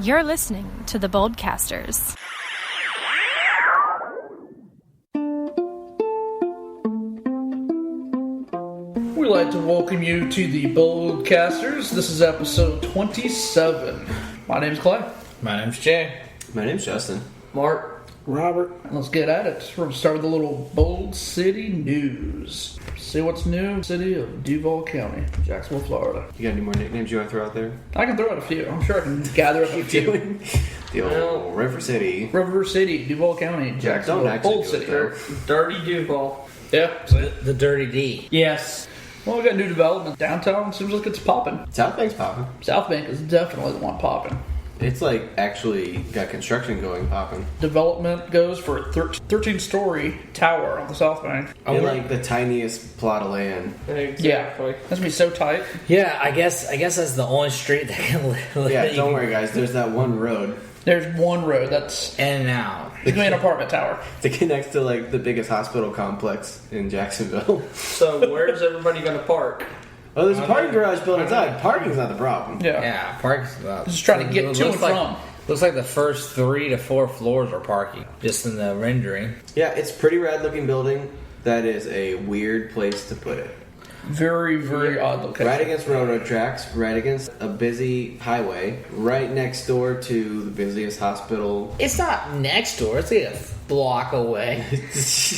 You're listening to the Boldcasters. We'd like to welcome you to the Boldcasters. This is episode 27. My name's Clay. My name's Jay. My name's Justin. Mark. Robert. Let's get at it. We're going to start with a little Bold City news. See what's new. City of Duval County, Jacksonville, Florida. You got any more nicknames you want to throw out there? I can throw out a few. I'm sure I can gather up a few. The old River City. River City, Duval County, Jacksonville, Bold City. Dirty Duval. Yeah. The Dirty D. Yes. Well, we got new development downtown. Seems like it's popping. Southbank's popping. Southbank is definitely the one popping. It's like actually got construction going popping. Development goes for a 13-story tower on the South Bank. In like the tiniest plot of land. Exactly. Yeah, that's gonna be so tight. Yeah, I guess that's the only street that can live. Yeah, don't worry guys, there's that one road. There's one road that's in and out. It's an apartment tower. That connects to like the biggest hospital complex in Jacksonville. So where's everybody going to park? Oh, there's a parking garage built inside. Parking's not the problem. Yeah. Parking's just trying to get to and from. Looks like the first 3 to 4 floors are parking, just in the rendering. Yeah, it's a pretty rad looking building. That is a weird place to put it. Very, very odd location. Right against railroad tracks, right against a busy highway, right next door to the busiest hospital. It's not next door, it's like a block away.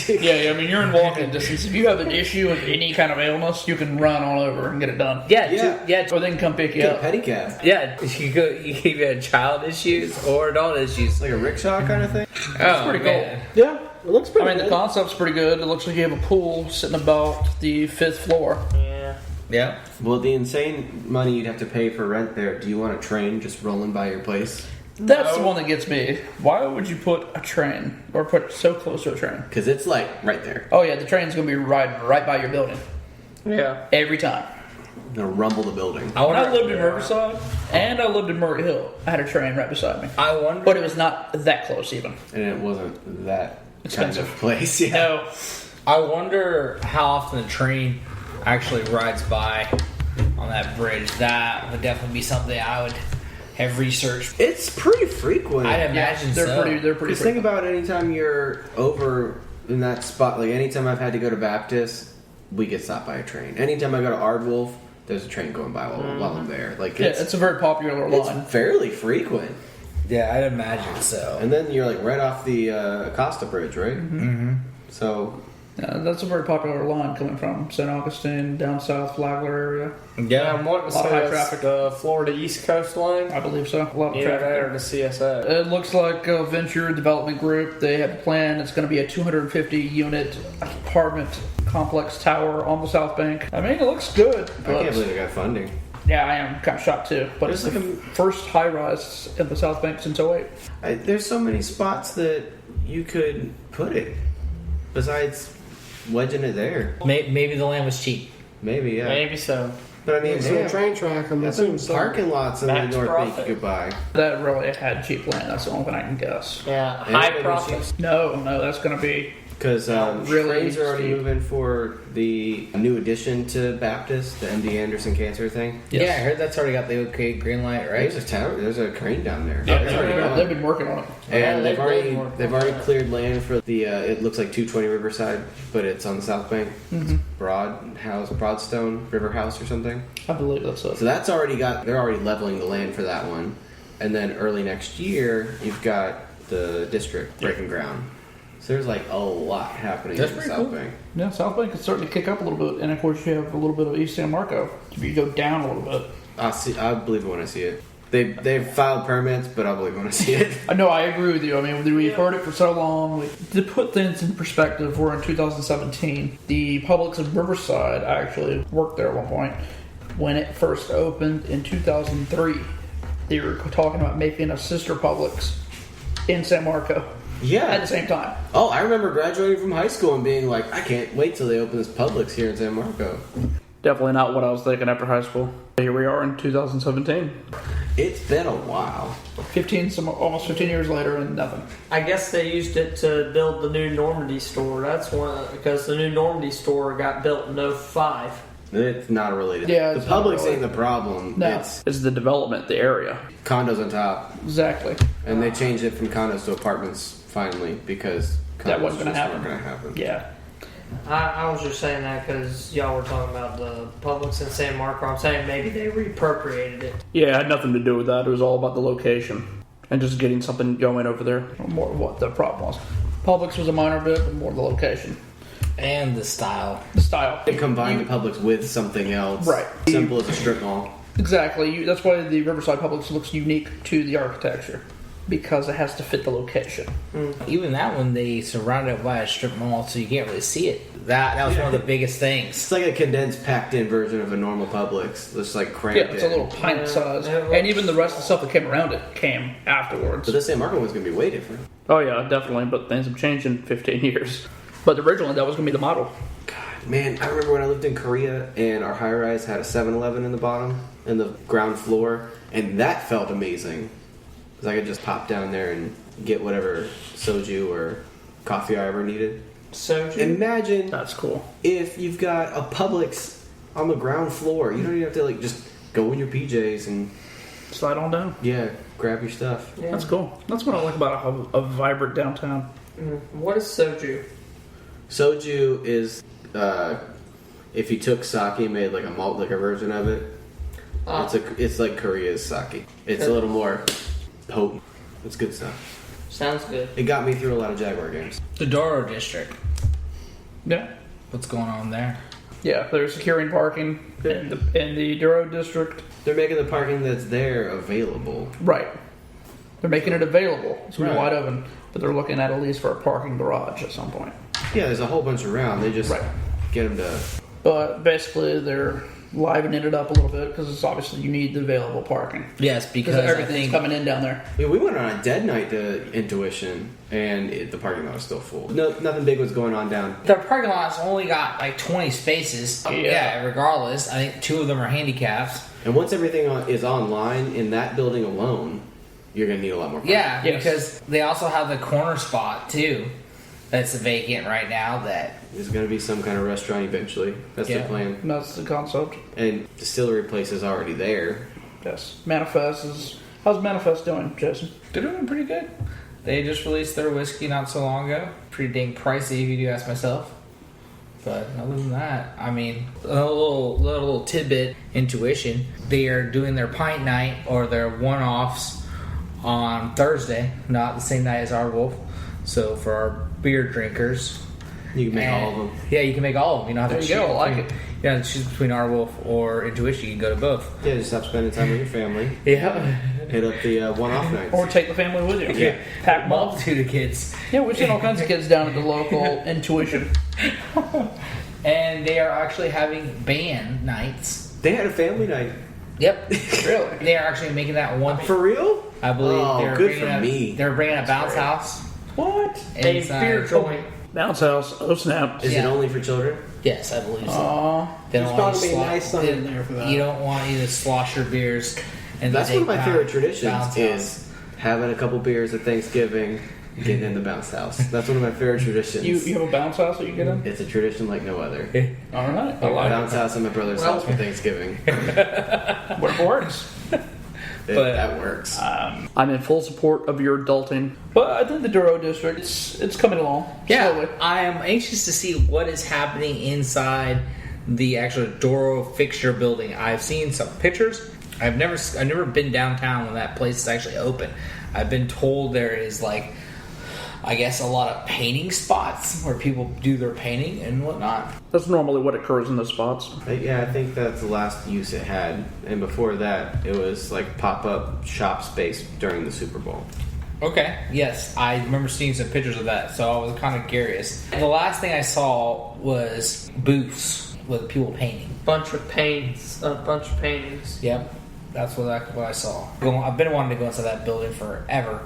Yeah, I mean, you're in walking distance. If you have an issue with any kind of illness, you can run all over and get it done. Yeah. Or they can come pick you Get up. a pedicab. Yeah, you can have child issues or adult issues. Like a rickshaw kind of thing. That's pretty man. cool. Yeah, it looks pretty I mean, the concept's pretty good. It looks like you have a pool sitting about the 5th floor. Yeah. Well, the insane money you'd have to pay for rent there. Do you want a train just rolling by your place? That's the one that gets me. Why would you put a train or put so close to a train? Because it's like right there. Oh yeah, the train's gonna be riding right by your building. Yeah. Every time. Gonna rumble the building. When I lived in Riverside and I lived in Murray Hill, I had a train right beside me. I wonder, but it was not that close even. And it wasn't that expensive kind of place. Yeah. No. I wonder how often the train actually rides by on that bridge. That would definitely be something I would have researched. It's pretty frequent. I'd imagine they're so. pretty Just think about anytime you're over in that spot. Like anytime I've had to go to Baptist, we get stopped by a train. Anytime I go to Ardwolf, there's a train going by while I'm there. Like it's a very popular line. It's fairly frequent. Yeah, I'd imagine so. And then you're like right off the Acosta Bridge, right? Mm-hmm. So that's a very popular line coming from St. Augustine, down south, Flagler area. Yeah, I'm wanting to a lot of say high traffic. The Florida East Coast line. I believe so. A lot of Either traffic. that or the CSA. It looks like a venture development group. They have a plan. It's going to be a 250-unit apartment complex tower on the South Bank. I mean, it looks good. I can't believe they got funding. Yeah, I am kind of shocked too. But it's the first high-rise in the South Bank since 08. There's so many spots that you could put it besides wedging it there. Maybe the land was cheap. Maybe, yeah. Maybe so. But I mean, It's a train track. I'm assuming so. parking lots in the Max North Bank profit. you could buy. That really had cheap land. That's the only thing I can guess. Yeah, And high maybe profits. No, that's going to be... Because really trains are already steep. moving for the new addition to Baptist, the MD Anderson cancer thing. Yes. Yeah, I heard that's already got the okay green light, right? There's a tower. There's a crane down there. Yeah, It's already gone. they've been working on it. And they've been already cleared land for the. It looks like 220 Riverside, but it's on the South Bank. It's Broadstone River House or something. I believe that's it. So that's already got. They're already leveling the land for that one, and then early next year you've got the district breaking ground. So there's like a lot happening That's in the pretty South cool. Bank. Yeah, South Bank is starting to kick up a little bit, and of course you have a little bit of East San Marco. You go down a little bit. I believe it when I see it. They've filed permits, but I believe it when I see it. I know, I agree with you. I mean, we've heard it for so long. To put things in perspective, we're in 2017. The Publix of Riverside actually worked there at one point. When it first opened in 2003, they were talking about making a sister Publix in San Marco. Yeah. At the same time. Oh, I remember graduating from high school and being like, I can't wait till they open this Publix here in San Marco. Definitely not what I was thinking after high school. Here we are in 2017. It's been a while. Almost 15 years later and nothing. I guess they used it to build the new Normandy store. That's one because the new Normandy store got built in 05. It's not related. Yeah, the it's not Publix related. ain't the problem. No, It's it's the development, the area. condos on top. Exactly. And they changed it from condos to apartments finally because condos That wasn't gonna just happen. weren't gonna happen. Yeah. I was just saying that because y'all were talking about the Publix in San Marco. I'm saying maybe they reappropriated it. Yeah, it had nothing to do with that. It was all about the location and just getting something going over there. More what the problem was. Publix was a minor bit, but more the location. And the style. The style. They combined the Publix with something else. Right. Simple as a strip mall. Exactly. That's why the Riverside Publix looks unique to the architecture. Because it has to fit the location. Even that one, they surrounded it by a strip mall, so you can't really see it. That was one of the biggest things. It's like a condensed, packed-in version of a normal Publix. Just like cramped Yeah, it's a in. little pint Yeah. size. Yeah, And even the rest of the stuff that came around it came afterwards. But this San Marco one's gonna be way different. Oh yeah, definitely. But things have changed in 15 years. But originally that was going to be the model. God, man, I remember when I lived in Korea and our high-rise had a 7-Eleven in the bottom, in the ground floor, and that felt amazing. Because I could just pop down there and get whatever soju or coffee I ever needed. Soju? Imagine That's cool. if you've got a Publix on the ground floor. You don't even have to like just go in your PJs and Slide on down. grab your stuff. Yeah. That's cool. That's what I like about a vibrant downtown. What is soju? Soju is if you took sake and made like a malt liquor version of it. Ah. It's like Korea's sake. It's a little more potent. It's good stuff. Sounds good. It got me through a lot of Jaguar games. The Doro district. Yeah. What's going on there? Yeah, they're securing parking in the Doro district. They're making the parking that's there available. Right. They're making it available. It's going to be Right. wide open. But they're looking at least for a parking garage at some point. Yeah, there's a whole bunch around. They just Right. get them to. But basically, they're livening it up a little bit because it's obviously you need the available parking. Yes, because Because I everything's think coming in down there. Yeah, we went on a dead night to Intuition, and the parking lot was still full. No, nothing big was going on down. the parking lot's only got like 20 spaces. Yeah. Regardless, I think 2 of them are handicaps. And once everything is online in that building alone, you're gonna need a lot more parking. Yeah, Yes. because they also have the corner spot too. That's vacant right now. That There's gonna be some kind of restaurant eventually. That's Yeah. the plan. And that's the concept. And distillery place is already there. Yes. Manifest is. How's Manifest doing, Jason? they're doing pretty good. They just released their whiskey not so long ago. Pretty dang pricey, if you do ask myself. But other than that, I mean, a little tidbit intuition. They are doing their pint night or their one-offs on Thursday, not the same night as our Wolf. So for our beer drinkers, You can make all of them. Yeah, you can make all of them. You don't have There to you choose go, I like between- You don't have to choose between our Wolf or Intuition. You can go to both. Yeah, just stop spending time with your family. Yeah. Hit up the one-off nights. Or take the family with you. Yeah. Pack them up. Multitude of kids. Yeah, we've seen all kinds of kids down at the local Intuition. And they are actually having band nights. They had a family night. Yep. Really? They are actually making that one. For real? I believe Oh, they're good bringing for me. They're bringing a bounce house. What? A inside. beer joint. Bounce house. Oh, snap. Is it Yeah. only for children? Yes, I believe so. Aw. They There's don't want gotta you be a to nice sign in there for that. You don't want you to slosh your beers. And That's then one of my take favorite bounce traditions house. is having a couple beers at Thanksgiving, getting in the bounce house. That's one of my favorite traditions. You have a bounce house that you get in? It's a tradition like no other. All right. I like Bounce house at my brother's Well- house for Thanksgiving. it. What works. But- that works. I'm in full support of your adulting. But I think the Duro district, it's coming along. Yeah, Slowly. I am anxious to see what is happening inside the actual Doro fixture building. I've seen some pictures. I've never been downtown when that place is actually open. I've been told there is I guess a lot of painting spots where people do their painting and whatnot. That's normally what occurs in the spots. Yeah, I think that's the last use it had. And before that, it was like pop-up shop space during the Super Bowl. Okay, yes, I remember seeing some pictures of that, so I was kind of curious. The last thing I saw was booths with people painting. A bunch of paintings. Yep, that's what I saw. I've been wanting to go inside that building forever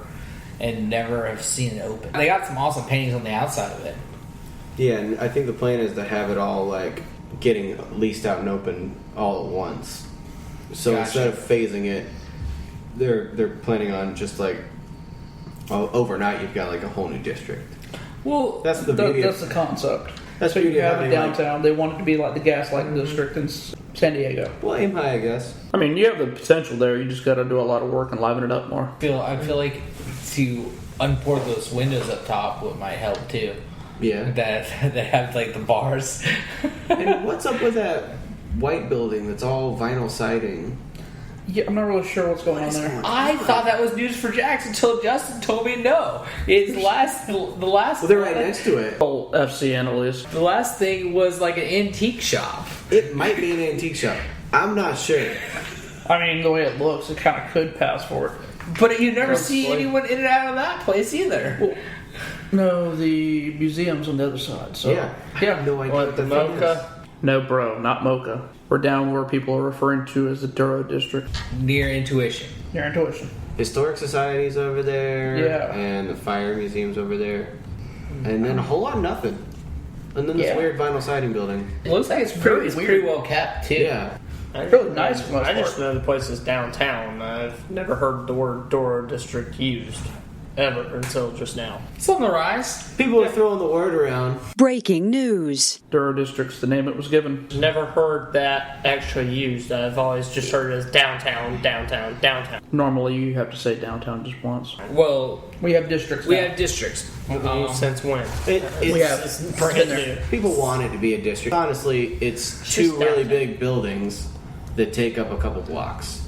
and never have seen it open. They got some awesome paintings on the outside of it. Yeah, and I think the plan is to have it all getting leased out and open all at once. So Gotcha. instead of phasing it, they're planning on just overnight you've got a whole new district. Well, That's the beauty. That's the concept. That's So what you you have have it downtown. They want it to be like the Gaslight District in San Diego. Well, aim high, I guess. I mean, you have the potential there. You just got to do a lot of work and liven it up more. I feel like to unport those windows up top would might help too. Yeah. That they have like the bars. And what's up with that white building that's all vinyl siding? Yeah, I'm not really sure what's going on there. I thought that was news for Jax until Justin told me no. It's the last. Well, they're right next to it. Oh, FCN at least. The last thing was like an antique shop. It might be an antique shop. I'm not sure. I mean, the way it looks, it kind of could pass for it. But you never Looks see like- anyone in and out of that place either. Well, no, the museum's on the other side. So Yeah. I have no idea what the thing is. Mocha? No, bro, not Mocha. We're down where people are referring to as the Doro district. Near Intuition. Your intuition. Historic Society's over there. Yeah. And the Fire Museum's over there. And then a whole lot of nothing. And then this Yeah. weird vinyl siding building. It looks like it's Very pretty weird. well kept too. Yeah. Really nice for the most I just part. know the place is downtown. I've never heard the word Doro District used ever until just now. It's on the rise. People are throwing the word around. Breaking news. Doro district's the name it was given. Never heard that actually used. I've always just heard it as downtown, downtown, downtown. Normally, you have to say downtown just once. Well, We have districts we now. have districts. Since when? We have. It's It's brand been new. there. People want it to be a district. Honestly, it's Just two really downtown. big buildings that take up a couple blocks.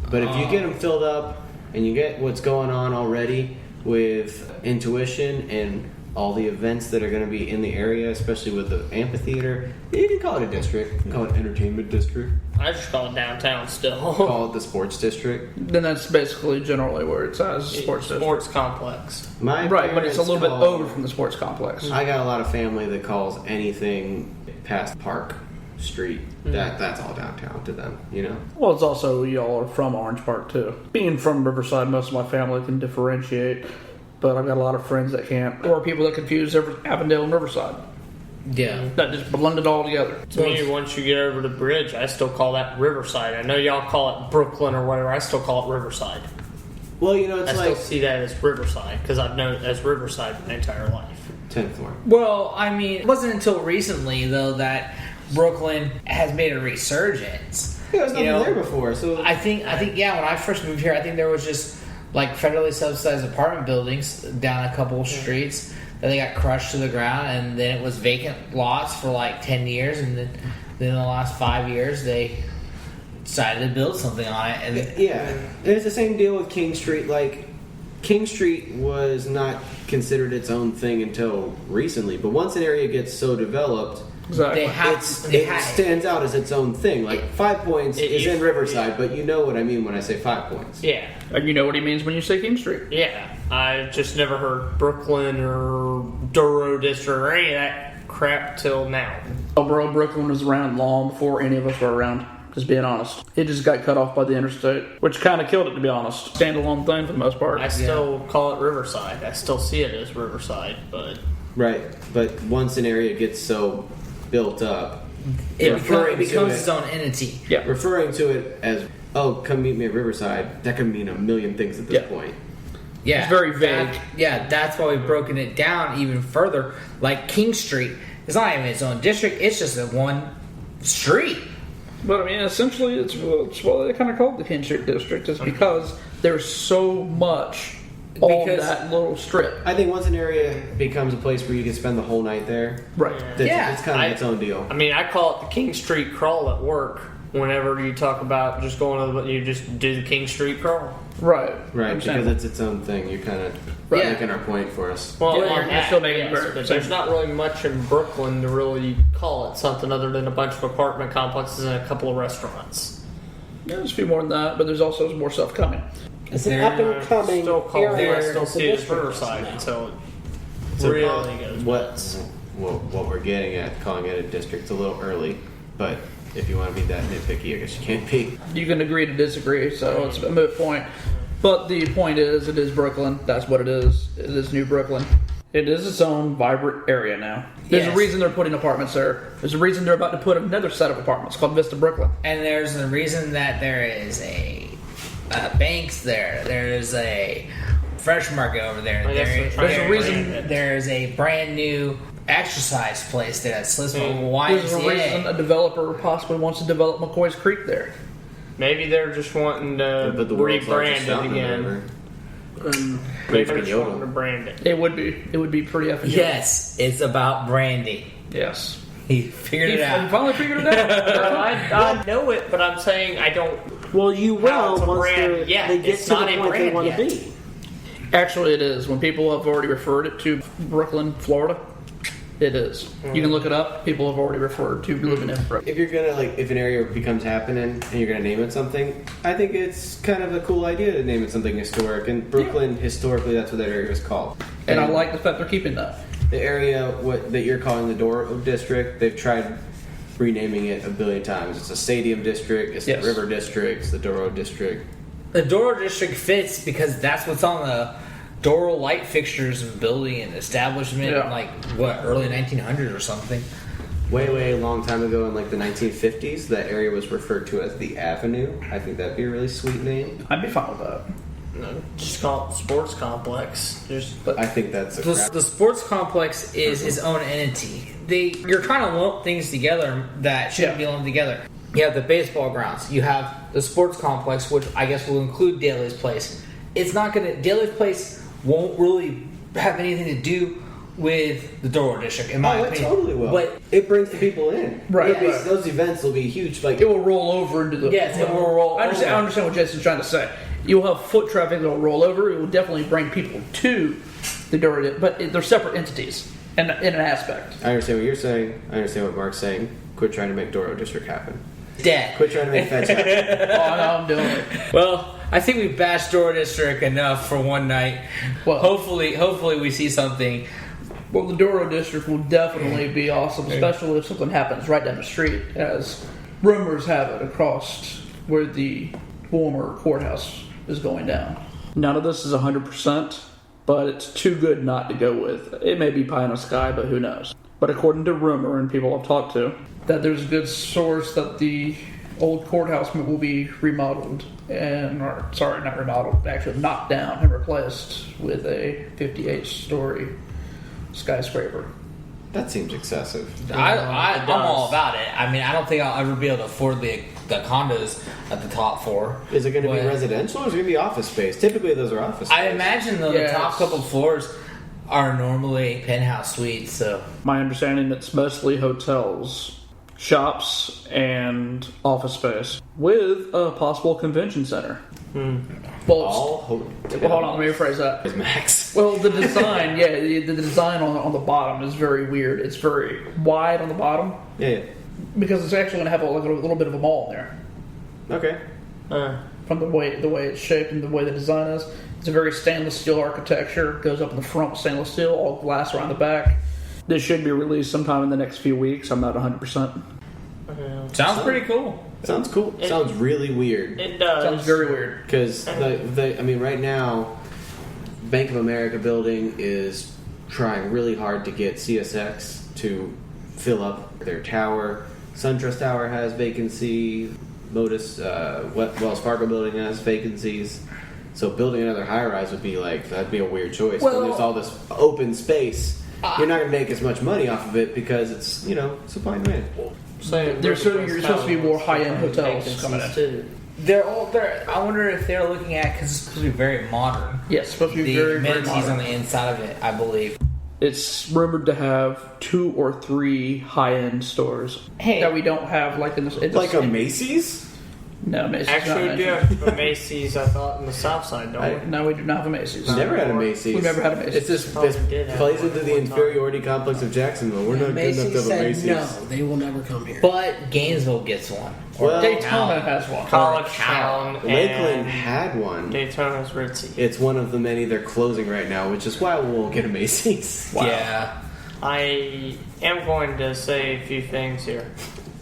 But if you get them filled up and you get what's going on already with Intuition and all the events that are going to be in the area, especially with the amphitheater, you can call it a district. You can call it entertainment district. I just call it downtown still. Call it the sports district. Then that's basically generally where it's at, as a sports district. Sports complex. My Right, but it's a parents little bit call- over from the sports complex. I got a lot of family that calls anything past Park Street that's all downtown to them. You know. Well, it's also y'all are from Orange Park too. Being from Riverside, most of my family can differentiate, but I've got a lot of friends that can't, or people that confuse Avondale and Riverside. Yeah. That just blend it all together. To me, once you get over the bridge, I still call that Riverside. I know y'all call it Brooklyn or whatever. I still call it Riverside. Well, you know, I it's still like see that as Riverside because I've known it as Riverside my entire life. 10th floor. Well, I mean, it wasn't until recently though that Brooklyn has made a resurgence. Yeah, there was nothing You know, there before, so I think yeah. When I first moved here, I think there was just like federally subsidized apartment buildings down a couple of streets that they got crushed to the ground, and then it was vacant lots for like 10 years, and then in the last 5 years they decided to build something on it. And yeah, and it's the same deal with King Street. Like, King Street was not considered its own thing until recently, but once an area gets so developed, Exactly. it stands out as its own thing. Like 5 Points It is in used- Riverside, but you know what I mean when I say 5 Points. Yeah. And you know what he means when you say King Street. Yeah. I've just never heard Brooklyn or Doro District or any of that crap till now. Oh, bro, Brooklyn was around long before any of us were around. Just being honest. It just got cut off by the interstate, which kind of killed it, to be honest. Standalone thing for the most part. I still call it Riverside. I still see it as Riverside, but Right, but once an area gets so built up, it referring becomes to its own entity. Yeah. referring to it as, oh, come meet me at Riverside, that can mean a million things at this Yeah. point. Yeah, It's very vague. That's why we've broken it down even further. Like King Street, it's not even its own district; it's just a one street. But I mean, essentially, it's what they kind of call it the King Street District, is because there's so much on Because- that little strip. I think once an area becomes a place where you can spend the whole night there, Right. Yeah. it's kind of its own deal. I mean, I call it the King Street crawl at work. Whenever you talk about just going to you just do the King Street crawl. Right. Right, Understand. because it's its own thing. You're kind of Right. making our point for us. Well, Yeah, on you're that, still making it yes, very- but there's not really much in Brooklyn to really call it something other than a bunch of apartment complexes and a couple of restaurants. Yeah, there's a few more than that, but there's also more stuff coming. It's an up-and-coming still call it, I area still of see it as Riverside until it So really goes. what we're getting at, calling it a district's a little early, but if you want to be that nitpicky, I guess you can't be. You can agree to disagree, so it's a moot point. But the point is, it is Brooklyn. That's what it is. It is New Brooklyn. It is its own vibrant area now. There's Yes. a reason they're putting apartments there. There's a reason they're about to put another set of apartments called Vista Brooklyn. And there's a reason that there is a banks there. There's a fresh market over there. I guess they're trying There's a to reason- brand it. There's a brand new exercise place there. That's Slismo There's a reason YMCA. a developer possibly wants to develop McCoy's Creek there. Maybe they're just wanting to But the world's largest rebrand it fountain again. or Maybe for they're just wanting to Yodel. brand it. It would be pretty effing. Yes, it's about branding. Yes. He figured it He out. finally figured it out. I know it, but I'm saying I don't. Well, you How will it's a once brand yet. they get It's to the not a point they brand want yet. to be. Actually, it is. When people have already referred it to Brooklyn, Florida, it is. You can look it up. People have already referred to living in Brooklyn. If you're gonna if an area becomes happening and you're gonna name it something, I think it's kind of a cool idea to name it something historic. And Brooklyn, historically, that's what that area was called. And I like the fact they're keeping that. The area that you're calling the Doro district, they've tried renaming it a billion times. It's a stadium district, it's Yes. the river district, it's the Doro district. The Doro district fits because that's what's on the Doro light fixtures and building and establishment Yeah. in like what, early 1900s or something. Way long time ago in like the 1950s, that area was referred to as the Avenue. I think that'd be a really sweet name. I'd be fine with that. No, just call it sports complex. But I think that's a The, crap. the sports complex is its own entity. You're trying to lump things together that shouldn't be lumped together. You have the baseball grounds. You have the sports complex, which I guess will include Daly's Place. It's not gonna. Daly's Place won't really have anything to do with the Doro district, in my Oh, it opinion. totally will. But it brings the people in. Right, It'll be- right. Those events will be huge. Like It will roll over into the. yes, it will roll. I understand what Jason's trying to say. You'll have foot traffic that will roll over. It will definitely bring people to the Doro, but they're separate entities in an aspect. I understand what you're saying. I understand what Mark's saying. Quit trying to make Doro district happen. Dead. Quit trying to make feds happen. Oh, no, I'm doing it. Well, I think we bashed Doro district enough for one night. Well- hopefully we see something. Well, the Doro district will definitely be awesome, especially if something happens right down the street, as rumors have it across where the former courthouse is going down. None of this is 100%, but it's too good not to go with. It may be pie in the sky, but who knows? But according to rumor and people I've talked to, that there's a good source that the old courthouse will be remodeled not remodeled, actually knocked down and replaced with a 58-story skyscraper. That seems excessive. I'm all about it. I mean, I don't think I'll ever be able to afford the condos at the top floor. Is it going to be But residential or is it going to be office space? Typically, those are office space. I imagine though Yes. the top couple floors are normally penthouse suites. So My understanding, it's mostly hotels, shops, and office space with a possible convention center. Well, All hold on, let me rephrase that. Max. Well, the design, the design on the bottom is very weird. It's very wide on the bottom Yeah. because it's actually going to have a little bit of a mall in there. Okay. From the way it's shaped and the way the design is. It's a very stainless steel architecture. Goes up in the front with stainless steel, all glass around the back. This should be released sometime in the next few weeks. I'm not 100%. sounds pretty cool. Sounds cool. Sounds really weird. It does. Sounds very weird. Because right now, Bank of America building is trying really hard to get CSX to fill up their tower. SunTrust Tower has vacancy. Wells Fargo building has vacancies. So building another high-rise would be that'd be a weird choice. Well- when there's all this open space, you're not going to make as much money off of it because it's supply and demand. There's supposed to be more high-end hotels coming in. Too. They're all there. I wonder if they're looking at because it's supposed to be very modern. Yes, it's supposed to be The very, very amenities modern. on the inside of it, I believe. It's rumored to have 2 or 3 high-end stores that we don't have, like in this. Like a Macy's? No, Macy's. Actually, we do have a Macy's, I thought, in the Southside, don't we? No, we do not have a Macy's. Never had a Macy's. We've never had a Macy's. It's just Oh, we this did have plays one into at the one time. inferiority complex of Jacksonville. We're not good enough to have a Macy's. no, they will never come here. But Gainesville gets one. Well, Daytona has one. College Town Lakeland and had one. Daytona's ritzy. It's one of the many they're closing right now, which is why we won't get a Macy's. Yeah. I am going to say a few things here.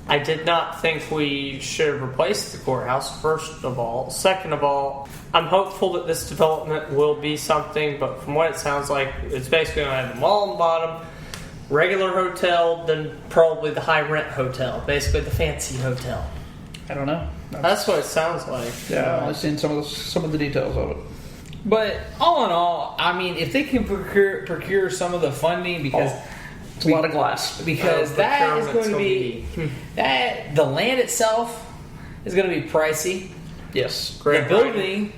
I did not think we should have replaced the courthouse, first of all. Second of all, I'm hopeful that this development will be something, but from what it sounds like, it's basically going to have a mall on the bottom, regular hotel, then probably the high rent hotel, basically the fancy hotel. I don't know. That's what it sounds like. Yeah, I've only seen some of the details of it. But all in all, I mean, if they can procure some of the funding, because It's a lot of glass. Because that is going to be the land itself is going to be pricey. Yes. The building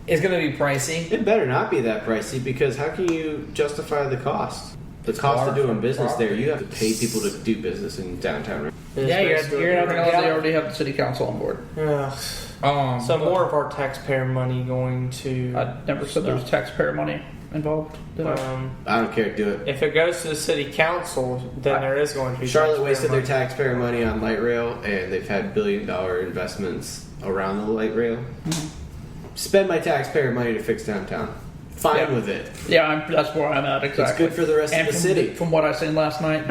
is going to be pricey. It better not be that pricey because how can you justify the cost? The cost of doing business there, you have to pay people to do business in downtown. Yeah, you're going to They already have the city council on board. Yeah. So more of our taxpayer money going to. I never said there was taxpayer money involved. Did I? I don't care, do it. If it goes to the city council, then there is going to be. Charlotte taxpayer wasted money. their taxpayer money on light rail, and they've had billion-dollar investments around the light rail. Mm-hmm. Spend my taxpayer money to fix downtown. Fine with it. Yeah, that's where I'm at, exactly. It's good for the rest of the city. From what I seen last night,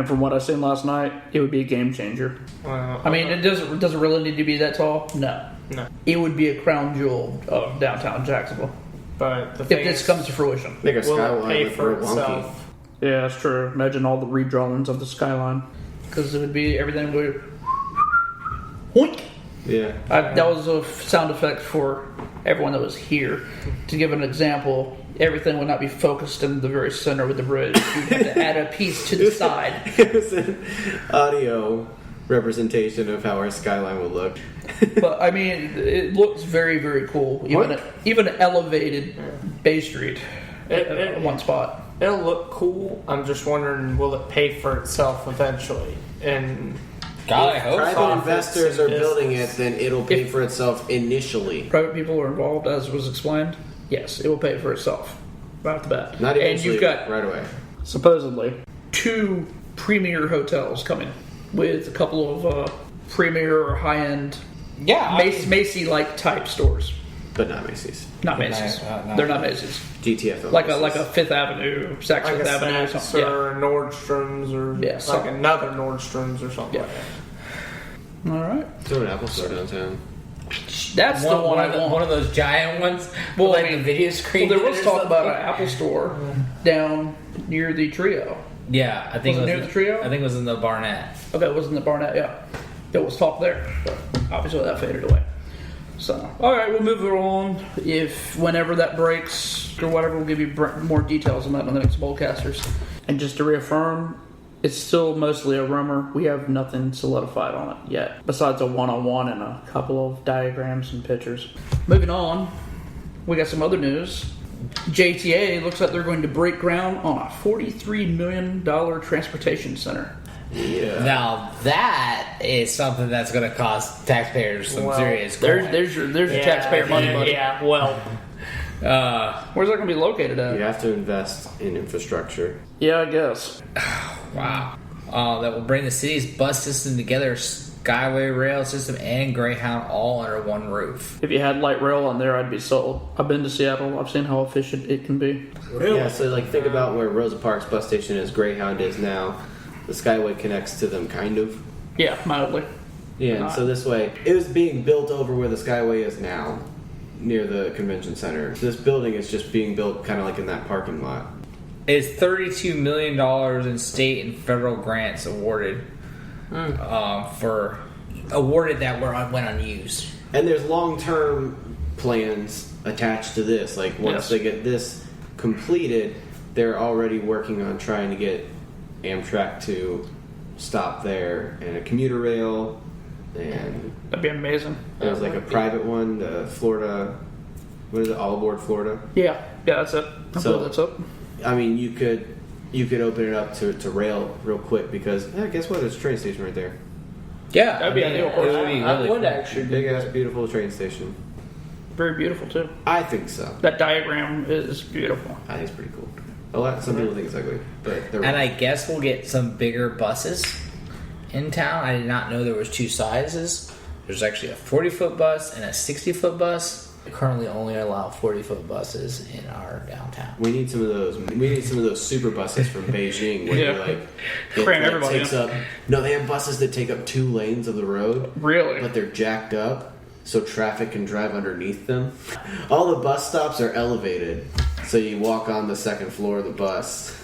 it would be a game changer. I mean, it doesn't really need to be that tall. No. It would be a crown jewel of downtown Jacksonville. But the if thing this is, comes to fruition. Make a will it skyline pay look for real wonky. itself? Yeah, that's true. Imagine all the redrawings of the skyline. Because it would be, everything would... Hoink! Yeah. That was a sound effect for everyone that was here. To give an example, everything would not be focused in the very center with the bridge. You'd have to add a piece to the side. It was an audio representation of how our skyline would look. But I mean, it looks very, very cool. Even an elevated Bay Street at one spot. It'll look cool. I'm just wondering, will it pay for itself eventually? And God, I hope private so. investors are building it, then it'll pay for itself initially. Private people are involved, as was explained. Yes, it will pay for itself right off the bat. Not even and you've got right away. supposedly 2 premier hotels coming with a couple of premier or high-end Macy-like type stores. But not Macy's. Not Macy's. No. They're not Macy's. GTF. Like a Fifth Avenue, Saks like Fifth a Avenue or Saks something. or Nordstrom's or Yeah, like something. another Nordstrom's or something like that. All right. So an Apple Store downtown. That's the one I want. One of those giant ones. Well, with, like I mean, the video screen. Well, there was or talk about something. an Apple Store down near the Trio. Yeah, I think Was it it near the Trio? I think it was in the Barnett. Okay, it was in the Barnett, yeah. There was talk there, but obviously that faded away. So, all right, we'll move it on. Whenever that breaks or whatever, we'll give you more details on that in the next Boldcasters. And just to reaffirm, it's still mostly a rumor. We have nothing solidified on it yet, besides a one-on-one and a couple of diagrams and pictures. Moving on, we got some other news. JTA looks like they're going to break ground on a $43 million transportation center. Yeah. Now that is something that's going to cost taxpayers some serious. There's your taxpayer money, buddy. Yeah, well, Where's that going to be located at? You have to invest in infrastructure. Yeah, I guess. Wow. That will bring the city's bus system together, Skyway rail system, and Greyhound all under one roof. If you had light rail on there, I'd be sold. I've been to Seattle. I've seen how efficient it can be. Really? Yeah, so like think about where Rosa Parks bus station is, Greyhound is now. The Skyway connects to them, kind of. Yeah, mildly. Yeah, and so this way, it was being built over where the Skyway is now, near the convention center. This building is just being built kind of like in that parking lot. It's $32 million in state and federal grants awarded that went unused. And there's long-term plans attached to this. Like once they get this completed, they're already working on trying to get Amtrak to stop there, and a commuter rail, and That'd be amazing. there's like a private one, the Florida, what is it, All Aboard Florida? Yeah, that's it. I So- believe that's it. I mean, you could open it up to rail real quick because guess what? There's a train station right there. Yeah, That'd be ideal. it would be I really would cool. actually Big ass, beautiful train station. Very beautiful, too. I think so. That diagram is beautiful. I think it's pretty cool. Some people think it's ugly, but they're And I guess we'll get some bigger buses in town. I did not know there was 2 sizes. There's actually a 40-foot bus and a 60-foot bus. We currently only allow 40-foot buses in our downtown. We need some of those. We need some of those super buses from Beijing where Yeah. you're like, Cram it everybody takes in. up. No, they have buses that take up 2 lanes of the road, Really? but they're jacked up so traffic can drive underneath them. All the bus stops are elevated, so you walk on the second floor of the bus.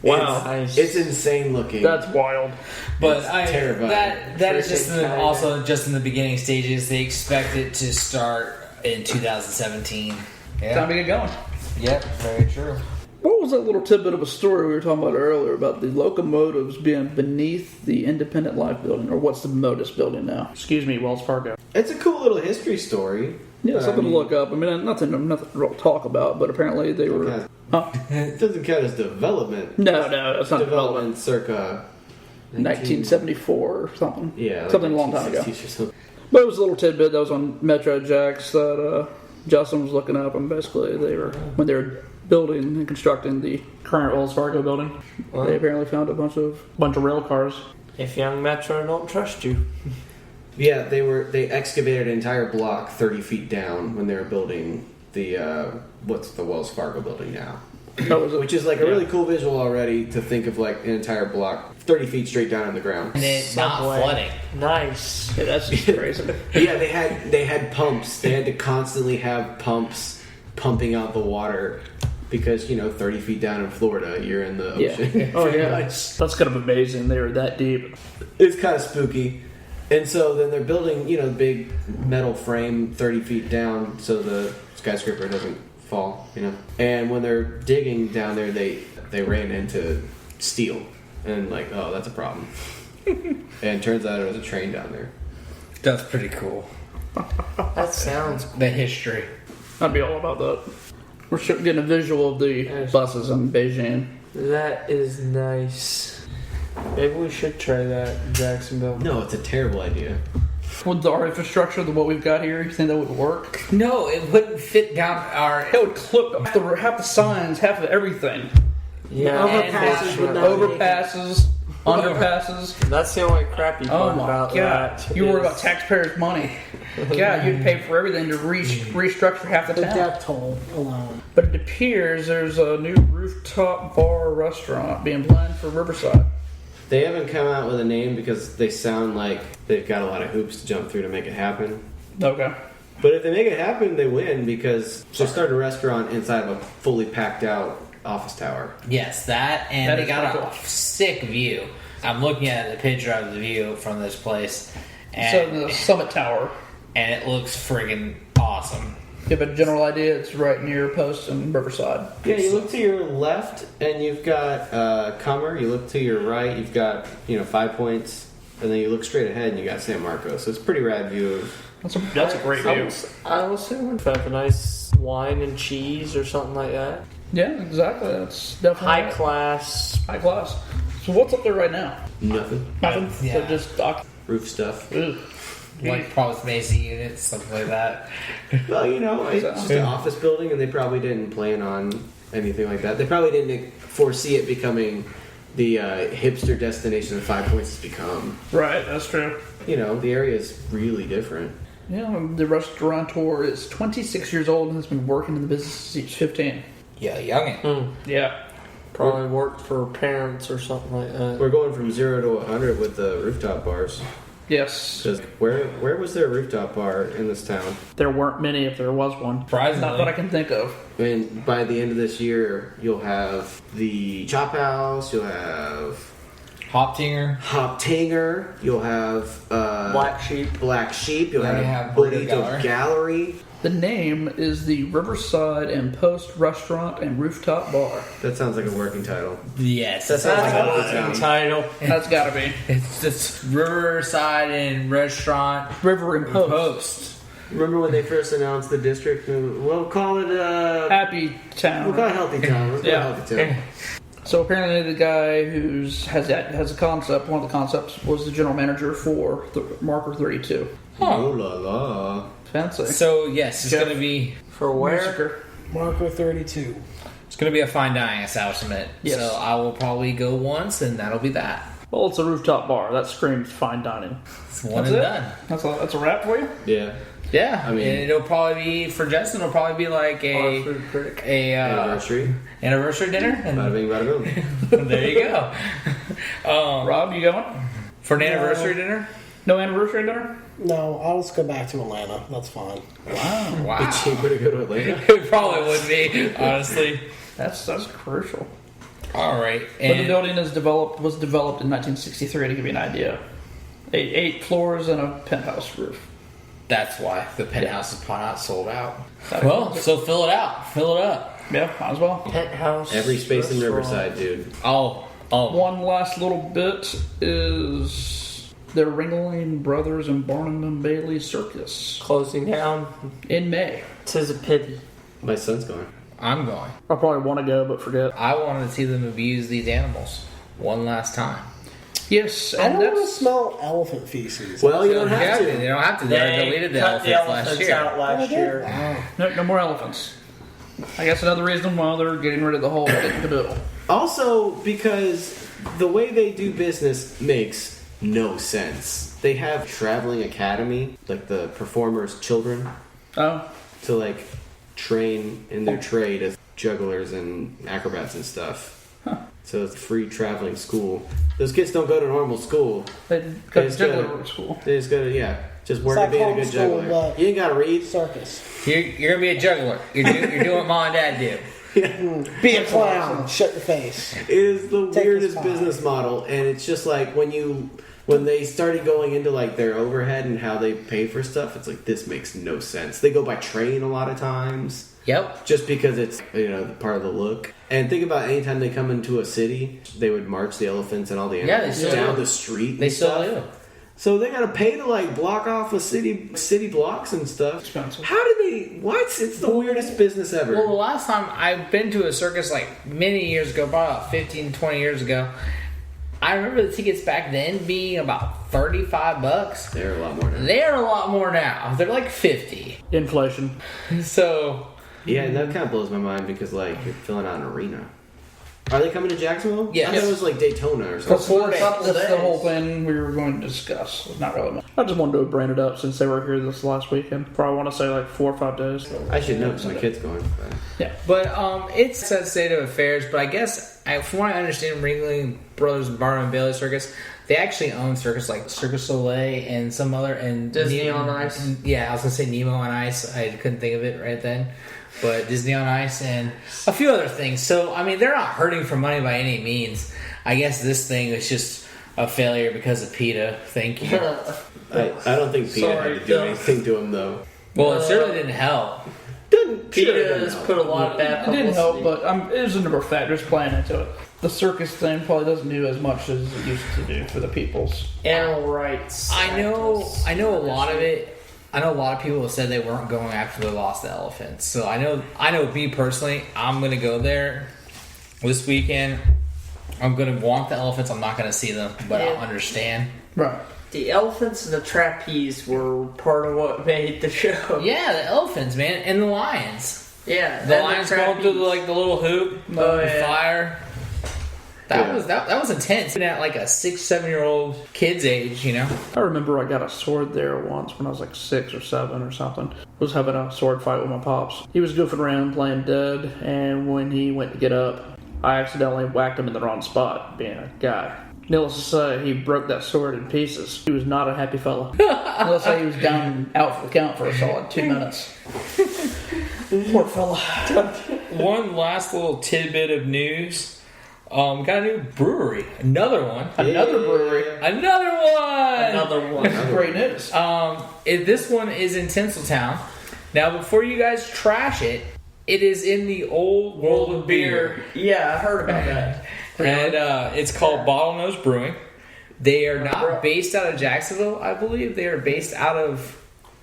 Wow. It's insane looking. That's wild. But It's terrifying. that is just also just in the beginning stages. They expect it to start in 2017. Time to get going. Yep, very true. What was that little tidbit of a story we were talking about earlier about the locomotives being beneath the Independent Life building, or what's the Modus building now? Excuse me, Wells Fargo. It's a cool little history story. Yeah, something to look up. I mean, nothing to real talk about, but apparently they were... Huh? It doesn't count as development. No, it's not Development circa 1974 or something. Yeah, like something a long time ago. 1960s or something. But it was a little tidbit that was on Metro Jacks that Justin was looking up, and basically when they were building and constructing the current Wells Fargo building, they apparently found a bunch of rail cars. If young Metro don't trust you. Yeah, they excavated an entire block 30 feet down when they were building the what's the Wells Fargo building now. Which is like a really cool visual already to think of like an entire block 30 feet straight down on the ground. And it's not flooding. Nice. Yeah, that's just crazy. Yeah, they had pumps. They had to constantly have pumps pumping out the water because 30 feet down in Florida, you're in the ocean. Yeah. Oh yeah, that's kind of amazing. They were that deep. It's kind of spooky. And so then they're building, big metal frame 30 feet down so the skyscraper doesn't fall, And when they're digging down there, they ran into steel. And oh, that's a problem. And turns out it was a train down there. That's pretty cool. That sounds The history. I'd be all about that. We're getting a visual of the buses in Beijing. That is nice. Maybe we should try that in Jacksonville. No, it's a terrible idea. With our infrastructure, what we've got here, you think that would work? No, it wouldn't fit down our... It would clip half the signs, half of everything. Yeah, Overpasses would not Overpasses, underpasses. That's the only crappy Oh part my about god! that. You worry about taxpayers' money. God, you'd pay for everything to restructure half the The town. death toll alone. But it appears there's a new rooftop bar restaurant being planned for Riverside. They haven't come out with a name because they sound like they've got a lot of hoops to jump through to make it happen. Okay. But if they make it happen, they win because they started a restaurant inside of a fully packed out office tower. Yes, that, and That they is got pretty a cool. sick view. I'm looking at the picture of the view from this place, So and, the Summit Tower. and it looks friggin' awesome. You have a general idea, it's right near Post and Riverside. Yeah, you look to your left and you've got Comer. You look to your right, you've got 5 Points, and then you look straight ahead and you got San Marcos. So it's a pretty rad view of. That's a great view. I was assuming if I have a nice wine and cheese or something like that. Yeah, exactly. That's definitely High class. high class. So what's up there right now? Nothing. Nothing. Yeah. So just Roof stuff. ugh. Like probably Macy units, something like that. Well, it's just an office building, and they probably didn't plan on anything like that. They probably didn't foresee it becoming the hipster destination that 5 Points has become. Right, that's true. The area is really different. Yeah, the restaurateur is 26 years old and has been working in the business since he's 15. Yeah, youngin'. Yeah. Probably worked for parents or something like that. We're going from 0 to 100 with the rooftop bars. Yes. Because where was there a rooftop bar in this town? There weren't many if there was one. Surprisingly. Not that I can think of. And by the end of this year, you'll have the Chop House, you'll have Hoptinger. Hoptanger, you'll have Black Sheep. you'll Then you have have Burrito Burrito Gallery. The name is the Riverside and Post Restaurant and Rooftop Bar. That sounds like a working title. Yes. That sounds like a That's good town. the title. That's gotta be. It's just Riverside and Restaurant River and Post. Post. Remember when they first announced the district? We'll call it Happy Town. We'll call it Healthy Town. Let's call Yeah. it Healthy Town. So apparently the guy who has a concept, one of the concepts, was the general manager for the Marker 32. Oh la la. Fancy. So yes, it's Jeff. gonna be For where? Musiker. Marco 32. it's gonna be a fine dining establishment. Yes. So I will probably go once, and that'll be that. Well, it's a rooftop bar. That screams fine dining. It's one That's and it? done. That's a wrap for you? Yeah. Yeah, I mean- and it'll probably be for Justin. It'll probably be like Our food critic. a Anniversary. anniversary dinner, Bada and bing, bada boom. there you go. Rob, you going? For an anniversary dinner. No anniversary dinner? No, I'll just go back to Atlanta. That's fine. Wow, It's cheaper to go to Atlanta. it probably would be honestly. That's crucial. All right, But the and building was developed in 1963 to give you an idea. Eight floors and a penthouse roof. that's why the penthouse is not sold out. Well, so fill it out, fill it up. Yeah, might as well. Penthouse. Every space in restaurant. Riverside, dude. Oh. One last little bit is the Ringling Brothers and Barnum and Bailey Circus Closing down. in May. 'Tis a pity. My son's going. I'm going. I probably want to go, but forget. I wanted to see them abuse these animals one last time. Yes, I and don't want to that's smell elephant feces. Well, you don't have to. They don't have to. They deleted the cut elephants last year. out last year. no more elephants. I guess another reason why they're getting rid of the whole bill. Also, because the way they do business makes no sense. They have traveling academy, like the performers' children, Oh, to like train in their trade as jugglers and acrobats and stuff. So it's a free traveling school. Those kids don't go to normal school. they They got just juggler go to- school. They just go to just work It's at being a like good homeschool, juggler. but- You ain't gotta read. Circus. You're gonna be a juggler. You're doing what mom and dad do. Be a clown. Shut your face. It is the Take weirdest his time. business model, and it's just like when they started going into like their overhead and how they pay for stuff, it's like this makes no sense. They go by train a lot of times. Yep. Just because it's part of the look. And think about anytime they come into a city, they would march the elephants and all the Yeah, they animals still down do. the street. They and still stuff. do. So they gotta pay to like block off a city blocks and stuff. Expensive. How do they? What? It's the weirdest business ever. Well, the last time I've been to a circus, like many years ago, probably about 15, 20 years ago, I remember the tickets back then being about $35. They're a lot more now. They're a lot more now. They're like 50. Inflation. So Yeah, and that kind of blows my mind because like you're filling out an arena. Are they coming to Jacksonville? Yes. I thought it was like Daytona or That's, something. that's the days. whole thing we were going to discuss. Not really much. I just wanted to bring it up since they were here this last weekend. For I want to say like 4 or 5 days. I should know because my kid's going. But. Yeah. But it's a state of affairs. But I guess, from what I understand, Ringling Brothers and Barnum and Bailey Circus, they actually own circus like Circus Soleil and some other and Disney on Ice. Yeah, I was gonna say Nemo on Ice. I couldn't think of it right then. But Disney on Ice and a few other things. So I mean, they're not hurting for money by any means. I guess this thing is just a failure because of PETA. Thank you. I don't think PETA Sorry, had to do Bill. anything to him though. Well, it certainly didn't help. PETA has put a lot of bad It publicity. didn't help, but it was a number of factors playing into it. The circus thing probably doesn't do as much as it used to do for the peoples. Animal rights. I know a lot of issue. it. I know a lot of people have said they weren't going after they lost the elephants. So I know me personally, I'm gonna go there this weekend. I'm gonna want the elephants. I'm not gonna see them, but I'll understand. Right. The elephants and the trapeze were part of what made the show. Yeah, the elephants, man, and the lions. Yeah, The and lions trapeze. going through the little hoop, Oh, the yeah. fire. That Yeah. was intense. Even at like a 6-7-year-old kid's age, you know. I remember I got a sword there once when I was like 6 or 7 or something. Was having a sword fight with my pops. He was goofing around playing dead, and when he went to get up, I accidentally whacked him in the wrong spot, being a guy. Needless to say, he broke that sword in pieces. He was not a happy fella. Needless to say, he was down and out for the count for a solid 2 minutes. Poor fella. One last little tidbit of news. We got a new brewery. Another one. Another brewery. Another one. Another one. Great news. This one is in Tinseltown. Now, before you guys trash it, it is in the old world of beer. Yeah, I heard about that. And it's called Bottlenose Brewing. They are not based out of Jacksonville, I believe. They are based out of,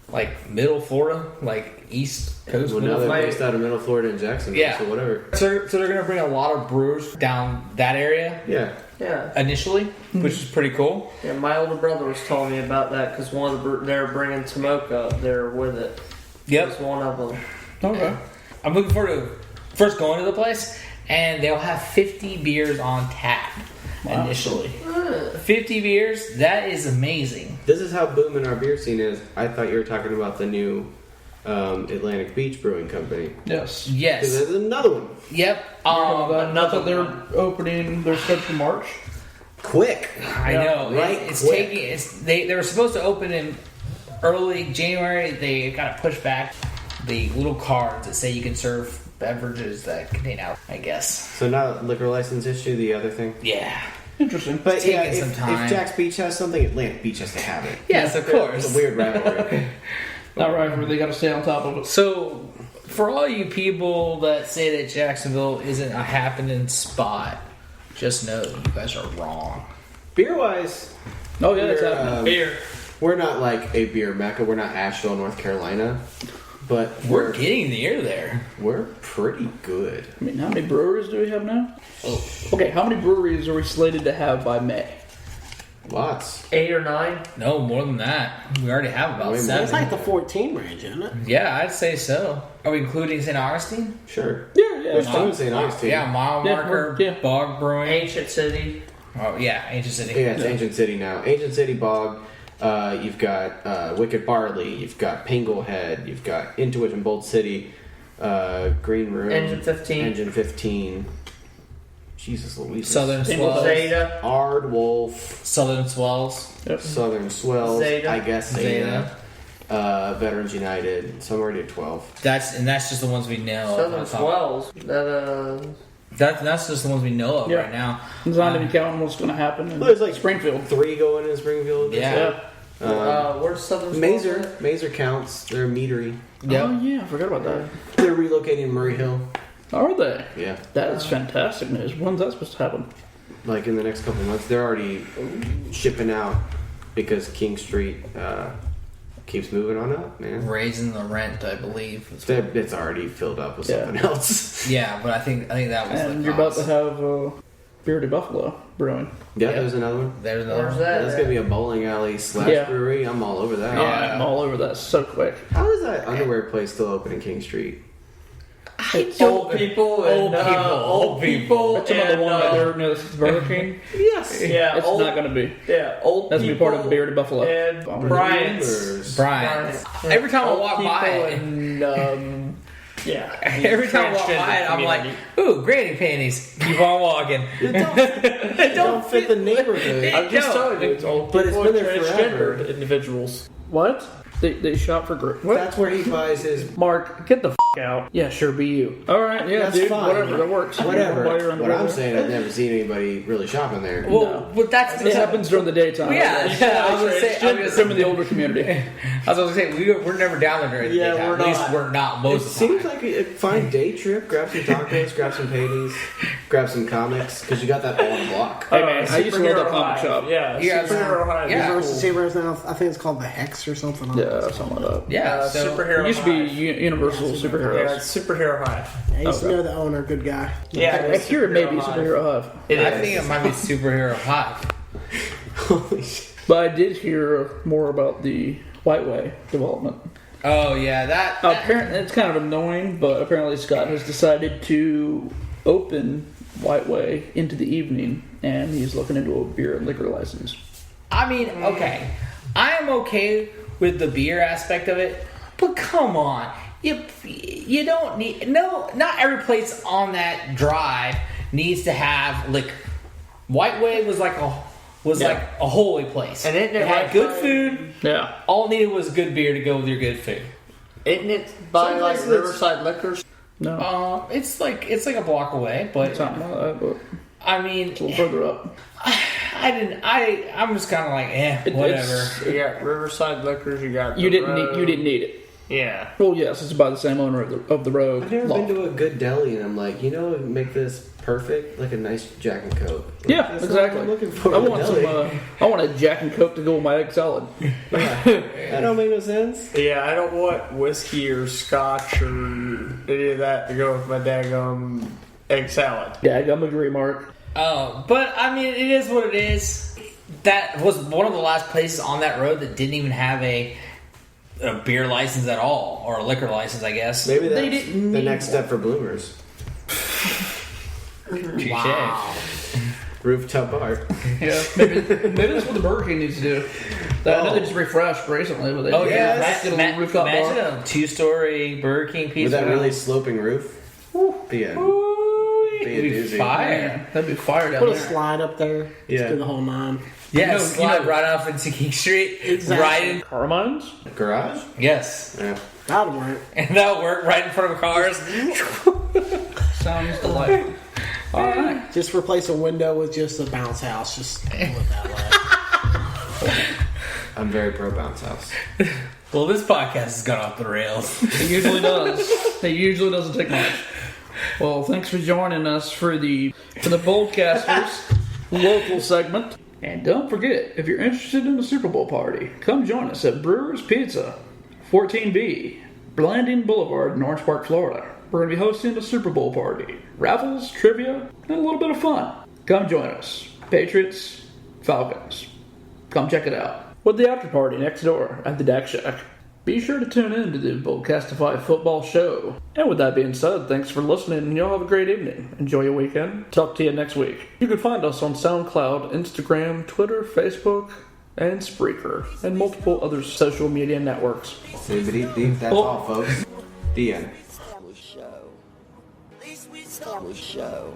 like, Middle Florida, like East Coast. Well, now Middle they're Florida. based out of Middle Florida and Jacksonville, Yeah. so whatever. So they're going to bring a lot of brewers down that area Yeah. Yeah. initially, which is pretty cool. Yeah, my older brother was telling me about that because one of the they're bringing Tomoka up there with it. Yep. It's one of them. Okay. I'm looking forward to first going to the place, and they'll have 50 beers on tap initially. 50 beers, that is amazing. This is how booming our beer scene is. I thought you were talking about the new Atlantic Beach Brewing Company. Yes. 'Cause Yes. there's another one. Yep. Another they're opening their schedule for March. Quick. I know. Right It's quick. taking. They were supposed to open in early January. They got to push back the little cards that say you can serve beverages that contain alcohol, I guess. So now liquor license issue, the other thing. Yeah. Interesting. But It's taking yeah, some time. if Jack's Beach has something, Atlantic Beach has to have it. Yes, of course. It's a weird rivalry. Not right, where they got to stay on top of it. So, For all you people that say that Jacksonville isn't a happening spot, just know you guys are wrong. Beer wise, Oh yeah, that's happening. Beer. we're not like a beer mecca. We're not Asheville, North Carolina, but We're getting near there. we're pretty good. I mean, how many breweries do we have now? Oh, okay. How many breweries are we slated to have by May? Lots. 8 or 9. No, more than that. We already have about Way more. 7. It's like the 14 range, isn't it? Yeah, I'd say so. Are we including St. Augustine? Sure. Yeah, There's two in St. Augustine. Yeah, Mile Yeah, Marker, yeah. Bog Brewing. Ancient City. Oh, yeah, Ancient City. Yeah, it's Ancient City now. Ancient City Bog. You've got Wicked Barley. You've got Pinglehead. You've got Intuition Bold City. Green Room. Engine 15. Engine 15. Jesus Louise. Southern Single Swells. Zeta. Ard Wolf. Southern Swells. Yep. Southern Swells. Zeta. I guess Zeta. Veterans United. Some already at 12. That's just the ones we know. Southern of. Swells. That's just the ones we know of Yeah. right now. It's not even counting what's going to happen in Well, there's like Springfield. 3 going in Springfield. Yeah. Where's Southern Swells? Mazer counts. They're a meadery. Yep. Oh yeah, I forgot about that. They're relocating Murray Hill. Are they? Yeah. That is fantastic news. When's that supposed to happen? Like in the next couple of months. They're already shipping out because King Street keeps moving on up, man. Raising the rent, I believe. It's already filled up with Yeah. something else. Yeah, but I think that was And the you're about cause. to have Bearded Buffalo brewing. Yeah, Yep. there's another one. There's another Where's one. that? That's gonna be a bowling alley / Yeah. brewery. I'm all over that. Yeah. I'm all over that so quick. How is that underwear place still open in King Street? Old people. And, Old people. That's another one right there near the Burger King. Yes. Yeah, It's old, not going to be. yeah, old That's going to be people. part of Bearded Buffalo. And Brian's. Brian. Every time I Old walk by people it, and, yeah. every time I walk by it, I'm like, community. ooh, granny panties. Keep on walking. It don't fit the neighborhood. I'm just Yo. telling you, it's old But it's people been and there forever. transgendered individuals. What? They shop for group. What? That's where he buys his. Mark, get the f out. Yeah, sure, be you. All right, yeah, That's dude. fine. Whatever, that works. Whatever. Buy your What underwear I'm there. saying, I've never seen anybody really shopping there. Well, but that's It happens during the daytime. Yeah, I was gonna say. Some of the older community. I was gonna say we're never down there during the Yeah, daytime. we're At least not. we're not It most of the seems time. like a fine day trip. Grab some tacos, grab some panties, grab some comics, because you got that all block. Hey man, I used to love that Superhero comic Hive. shop. Yeah, Yeah, Superhero Hive. yeah. is Versus Heroes now, I think it's called the Hex or something. Yeah, something like that. Yeah, so Superhero It used to be Hive. Universal Yeah, Superheroes. it's Superhero Hive. I used to know the owner, good guy. Yeah, I it's hear it may be Hive. Superhero Hive. It I is. think it might be Superhero Hive. Holy shit. But I did hear more about the White Way development. Oh yeah, that Apparently, it's kind of annoying, but apparently Scott has decided to open White Way into the evening, and he's looking into a beer and liquor license. I mean, okay, I am okay with the beer aspect of it, but come on, you don't need not every place on that drive needs to have liquor. White Way was like a holy place, And isn't it it had right good by- food. Yeah. All it needed was good beer to go with your good food. Isn't it by Some like places it's- Riverside Liquors? No. It's like a block away, but Something like that, but I mean, it's a little further up. I'm just kind of like, It- whatever. it's- You got Riverside Liquors. You got You the didn't need. You Road. didn't need it. Yeah. Well, yes, it's by the same owner of the road. I've never Loft. been to a good deli, and I'm like, you know, what would make this perfect, like a nice Jack and Coke. Like, Yeah, that's exactly. What I'm looking for. I in a want deli. some. I want a Jack and Coke to go with my egg salad. That don't make no sense. Yeah, I don't want whiskey or scotch or any of that to go with my daggum egg salad. Yeah, I'm agree, Mark. But I mean, it is what it is. That was one of the last places on that road that didn't even have a beer license at all, or a liquor license, I guess. Maybe They that's didn't the need next step for Bloomers. Touche. Rooftop bar. Yeah, maybe that's what the Burger King needs to do. I know they just refreshed recently, but they Oh yeah, get a little rooftop imagine bar. a 2-story Burger King pizza. With that really sloping roof. Yeah. It'd be doozy. fire. Man, that'd be fire down Put a there. slide up there. Yeah. Just do the whole 9. Yeah, You know- slide you know- right off into King Street. Exactly. Right in. Carmine's? Garage? Yes. Yeah. That'll work. And that'll work right in front of cars. Sounds delightful. All right. Just replace a window with just a bounce house. Just do it that way. I'm very pro bounce house. Well, this podcast has gone off the rails. It usually does. It usually doesn't take much. Well, thanks for joining us for the Boldcasters local segment. And don't forget, if you're interested in the Super Bowl party, come join us at Brewer's Pizza, 14B, Blanding Boulevard in Orange Park, Florida. We're going to be hosting the Super Bowl party. Raffles, trivia, and a little bit of fun. Come join us. Patriots, Falcons. Come check it out. With the after party next door at the Dak Shack. Be sure to tune in to the Boldcastify football show. And with that being said, thanks for listening, and y'all have a great evening. Enjoy your weekend. Talk to you next week. You can find us on SoundCloud, Instagram, Twitter, Facebook, and Spreaker, and multiple other social media networks. That's all, folks. The end. Show.